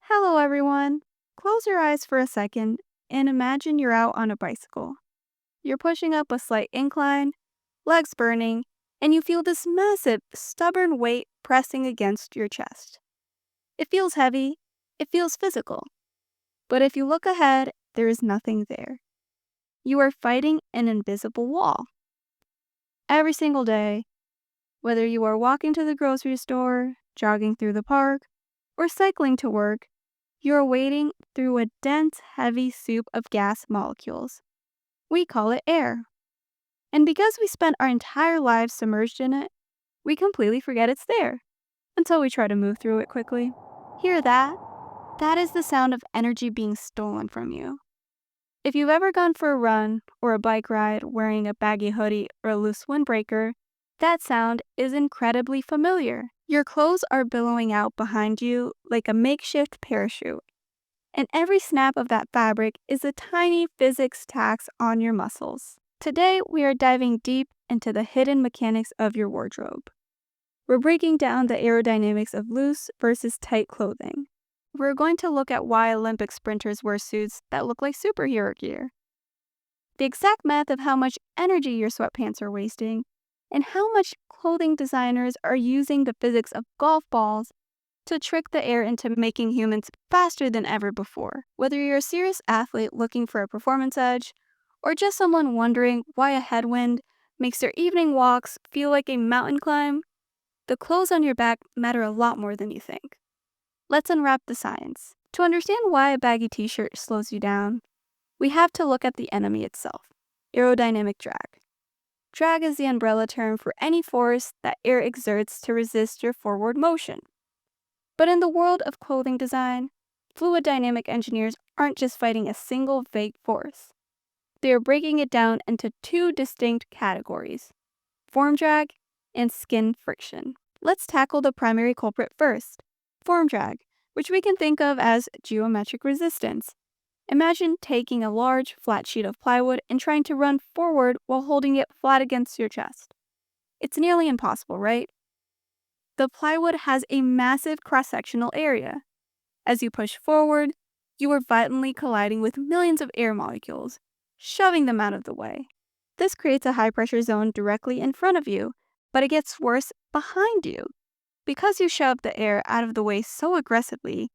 Hello, everyone. Close your eyes for a second and imagine you're out on a bicycle. You're pushing up a slight incline, legs burning, and you feel this massive, stubborn weight pressing against your chest. It feels heavy, it feels physical. But if you look ahead, there is nothing there. You are fighting an invisible wall. Every single day, whether you are walking to the grocery store, jogging through the park, or cycling to work, you're wading through a dense, heavy soup of gas molecules. We call it air. And because we spent our entire lives submerged in it, we completely forget it's there until we try to move through it quickly. Hear that? That is the sound of energy being stolen from you. If you've ever gone for a run or a bike ride wearing a baggy hoodie or a loose windbreaker, that sound is incredibly familiar. Your clothes are billowing out behind you like a makeshift parachute, and every snap of that fabric is a tiny physics tax on your muscles. Today, we are diving deep into the hidden mechanics of your wardrobe. We're breaking down the aerodynamics of loose versus tight clothing. We're going to look at why Olympic sprinters wear suits that look like superhero gear, the exact math of how much energy your sweatpants are wasting, and how much clothing designers are using the physics of golf balls to trick the air into making humans faster than ever before. Whether you're a serious athlete looking for a performance edge, or just someone wondering why a headwind makes their evening walks feel like a mountain climb, the clothes on your back matter a lot more than you think. Let's unwrap the science. To understand why a baggy t-shirt slows you down, we have to look at the enemy itself, aerodynamic drag. Drag is the umbrella term for any force that air exerts to resist your forward motion. But in the world of clothing design, fluid dynamic engineers aren't just fighting a single vague force. They are breaking it down into two distinct categories: form drag and skin friction. Let's tackle the primary culprit first, form drag, which we can think of as geometric resistance. Imagine taking a large, flat sheet of plywood and trying to run forward while holding it flat against your chest. It's nearly impossible, right? The plywood has a massive cross-sectional area. As you push forward, you are violently colliding with millions of air molecules, shoving them out of the way. This creates a high-pressure zone directly in front of you, but it gets worse behind you. Because you shove the air out of the way so aggressively,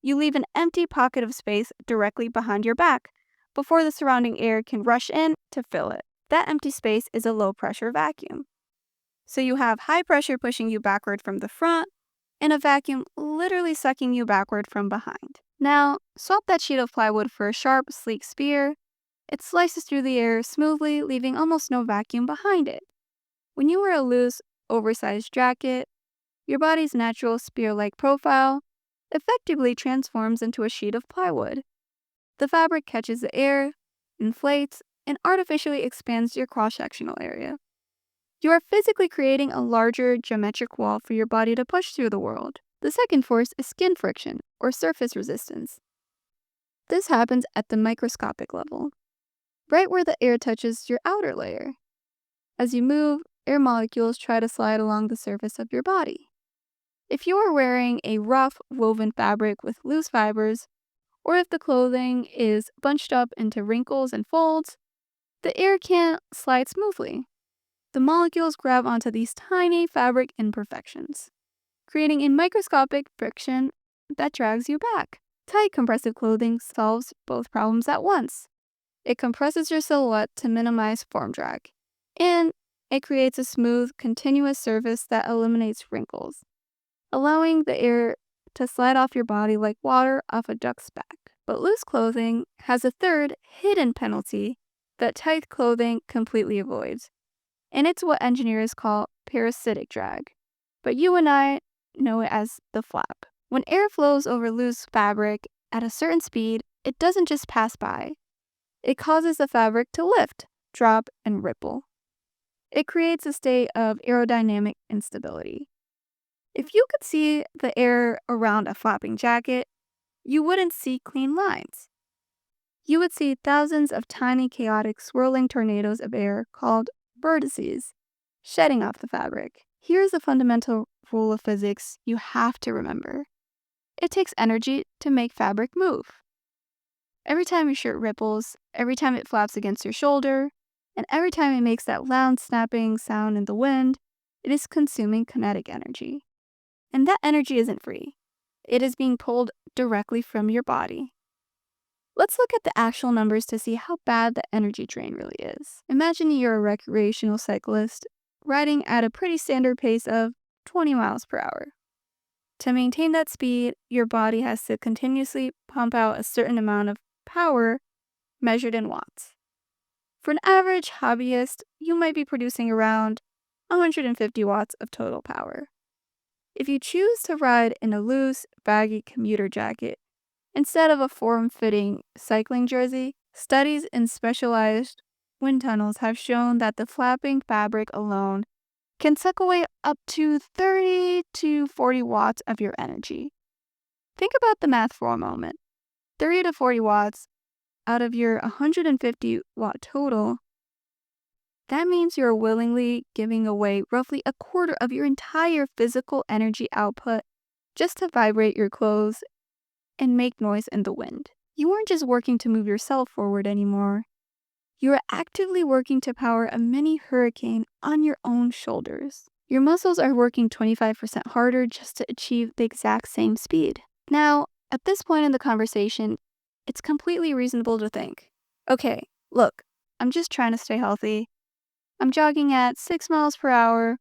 you leave an empty pocket of space directly behind your back before the surrounding air can rush in to fill it. That empty space is a low-pressure vacuum. So you have high pressure pushing you backward from the front, and a vacuum literally sucking you backward from behind. Now, swap that sheet of plywood for a sharp, sleek spear. It slices through the air smoothly, leaving almost no vacuum behind it. When you wear a loose, oversized jacket, your body's natural spear-like profile effectively transforms into a sheet of plywood. The fabric catches the air, inflates, and artificially expands your cross-sectional area. You are physically creating a larger geometric wall for your body to push through the world. The second force is skin friction, or surface resistance. This happens at the microscopic level, right where the air touches your outer layer. As you move, air molecules try to slide along the surface of your body. If you are wearing a rough, woven fabric with loose fibers, or if the clothing is bunched up into wrinkles and folds, the air can't slide smoothly. The molecules grab onto these tiny fabric imperfections, creating a microscopic friction that drags you back. Tight compressive clothing solves both problems at once. It compresses your silhouette to minimize form drag, and it creates a smooth, continuous surface that eliminates wrinkles, allowing the air to slide off your body like water off a duck's back. But loose clothing has a third, hidden penalty that tight clothing completely avoids, and it's what engineers call parasitic drag, but you and I know it as the flap. When air flows over loose fabric at a certain speed, it doesn't just pass by. It causes the fabric to lift, drop, and ripple. It creates a state of aerodynamic instability. If you could see the air around a flapping jacket, you wouldn't see clean lines. You would see thousands of tiny, chaotic, swirling tornadoes of air called vortices shedding off the fabric. Here's a fundamental rule of physics you have to remember. It takes energy to make fabric move. Every time your shirt ripples, every time it flaps against your shoulder, and every time it makes that loud snapping sound in the wind, it is consuming kinetic energy. And that energy isn't free. It is being pulled directly from your body. Let's look at the actual numbers to see how bad the energy drain really is. Imagine you're a recreational cyclist riding at a pretty standard pace of 20 miles per hour. To maintain that speed, your body has to continuously pump out a certain amount of power measured in watts. For an average hobbyist, you might be producing around 150 watts of total power. If you choose to ride in a loose, baggy commuter jacket instead of a form-fitting cycling jersey, studies in specialized wind tunnels have shown that the flapping fabric alone can suck away up to 30 to 40 watts of your energy. Think about the math for a moment. 30 to 40 watts out of your 150 watt total, that means you're willingly giving away roughly a quarter of your entire physical energy output just to vibrate your clothes and make noise in the wind. You aren't just working to move yourself forward anymore. You are actively working to power a mini hurricane on your own shoulders. Your muscles are working 25% harder just to achieve the exact same speed. Now, at this point in the conversation, it's completely reasonable to think, okay, look, I'm just trying to stay healthy. I'm jogging at 6 miles per hour,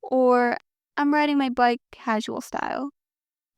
or I'm riding my bike casual style.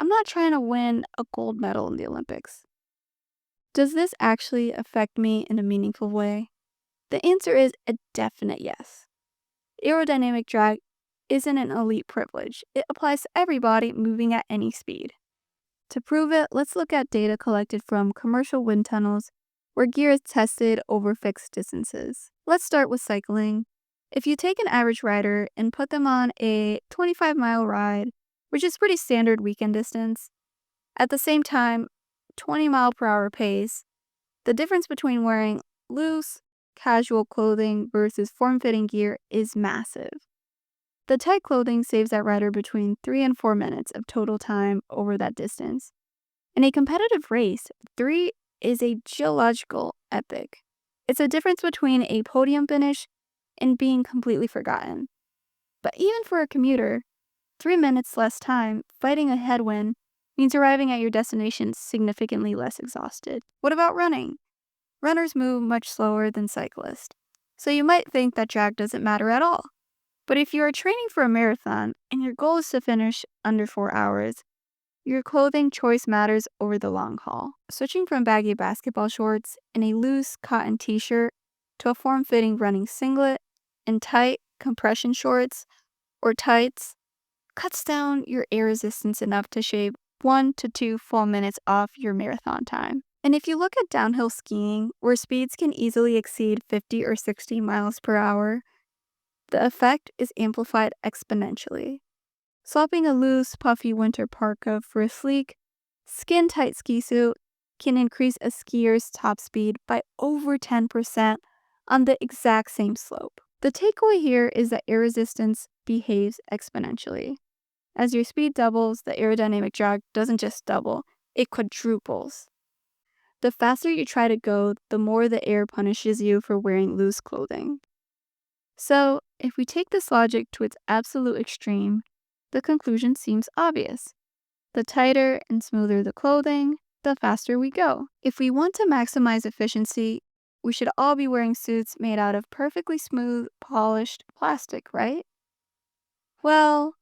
I'm not trying to win a gold medal in the Olympics. Does this actually affect me in a meaningful way? The answer is a definite yes. Aerodynamic drag isn't an elite privilege. It applies to everybody moving at any speed. To prove it, let's look at data collected from commercial wind tunnels where gear is tested over fixed distances. Let's start with cycling. If you take an average rider and put them on a 25-mile ride, which is pretty standard weekend distance, at the same time, 20 mile per hour pace, the difference between wearing loose, casual clothing versus form-fitting gear is massive. The tight clothing saves that rider between 3 and 4 minutes of total time over that distance. In a competitive race, 3 is a geological epic. It's a difference between a podium finish and being completely forgotten. But even for a commuter, 3 minutes less time fighting a headwind means arriving at your destination significantly less exhausted. What about running? Runners move much slower than cyclists, so you might think that drag doesn't matter at all. But if you are training for a marathon and your goal is to finish under 4 hours, your clothing choice matters over the long haul. Switching from baggy basketball shorts and a loose cotton t-shirt to a form-fitting running singlet and tight compression shorts or tights cuts down your air resistance enough to shave 1 to 2 full minutes off your marathon time. And if you look at downhill skiing, where speeds can easily exceed 50 or 60 miles per hour, the effect is amplified exponentially. Swapping a loose, puffy winter parka for a sleek, skin-tight ski suit can increase a skier's top speed by over 10% on the exact same slope. The takeaway here is that air resistance behaves exponentially. As your speed doubles, the aerodynamic drag doesn't just double, it quadruples. The faster you try to go, the more the air punishes you for wearing loose clothing. So, if we take this logic to its absolute extreme, the conclusion seems obvious. The tighter and smoother the clothing, the faster we go. If we want to maximize efficiency, we should all be wearing suits made out of perfectly smooth, polished plastic, right? Well,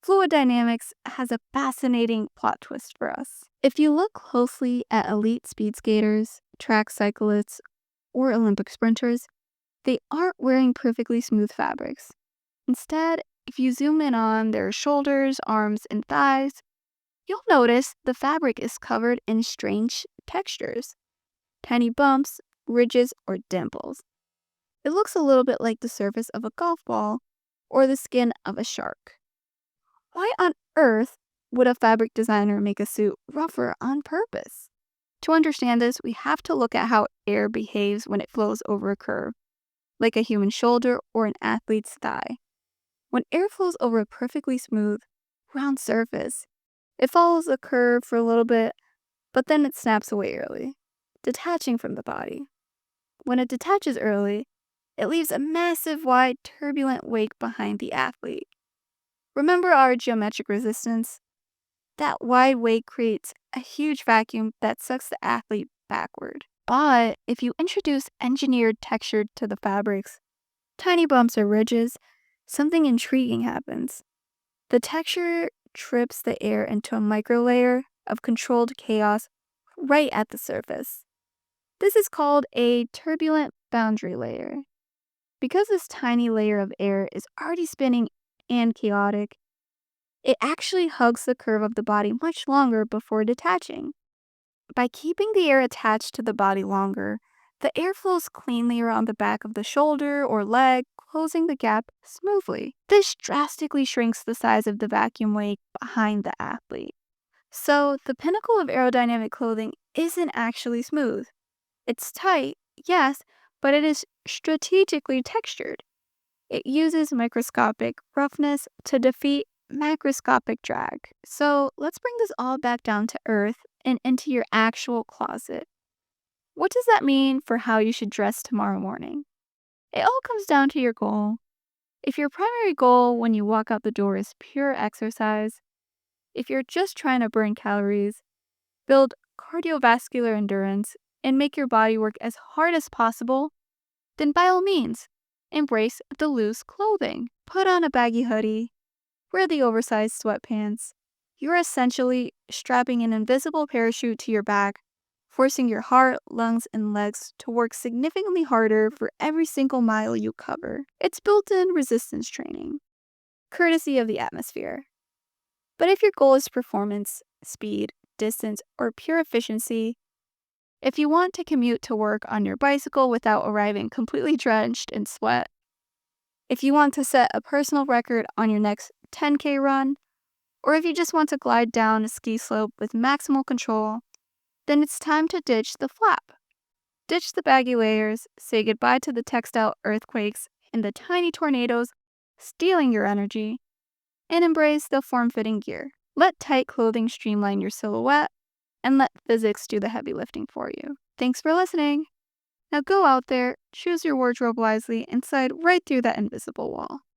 fluid dynamics has a fascinating plot twist for us. If you look closely at elite speed skaters, track cyclists, or Olympic sprinters, they aren't wearing perfectly smooth fabrics. Instead, if you zoom in on their shoulders, arms, and thighs, you'll notice the fabric is covered in strange textures, tiny bumps, ridges, or dimples. It looks a little bit like the surface of a golf ball or the skin of a shark. Why on earth would a fabric designer make a suit rougher on purpose? To understand this, we have to look at how air behaves when it flows over a curve, like a human shoulder or an athlete's thigh. When air flows over a perfectly smooth, round surface, It follows a curve for a little bit, but then it snaps away early, detaching from the body. When it detaches early, it leaves a massive, wide, turbulent wake behind the athlete. Remember our geometric resistance? That wide wake creates a huge vacuum that sucks the athlete backward. But if you introduce engineered texture to the fabrics, tiny bumps or ridges, something intriguing happens. The texture trips the air into a microlayer of controlled chaos right at the surface. This is called a turbulent boundary layer. Because this tiny layer of air is already spinning and chaotic, it actually hugs the curve of the body much longer before detaching. By keeping the air attached to the body longer, the air flows cleanly around the back of the shoulder or leg, closing the gap smoothly. This drastically shrinks the size of the vacuum wake behind the athlete. So, the pinnacle of aerodynamic clothing isn't actually smooth. It's tight, yes, but it is strategically textured. It uses microscopic roughness to defeat macroscopic drag. So, let's bring this all back down to earth and into your actual closet. What does that mean for how you should dress tomorrow morning? It all comes down to your goal. If your primary goal when you walk out the door is pure exercise, if you're just trying to burn calories, build cardiovascular endurance, and make your body work as hard as possible, then by all means, embrace the loose clothing. Put on a baggy hoodie, wear the oversized sweatpants. You're essentially strapping an invisible parachute to your back, forcing your heart, lungs, and legs to work significantly harder for every single mile you cover. It's built-in resistance training, courtesy of the atmosphere. But if your goal is performance, speed, distance, or pure efficiency, if you want to commute to work on your bicycle without arriving completely drenched in sweat, if you want to set a personal record on your next 10K run, or if you just want to glide down a ski slope with maximal control, then it's time to ditch the flap. Ditch the baggy layers, say goodbye to the textile earthquakes and the tiny tornadoes stealing your energy, and embrace the form-fitting gear. Let tight clothing streamline your silhouette, and let physics do the heavy lifting for you. Thanks for listening. Now go out there, choose your wardrobe wisely, and slide right through that invisible wall.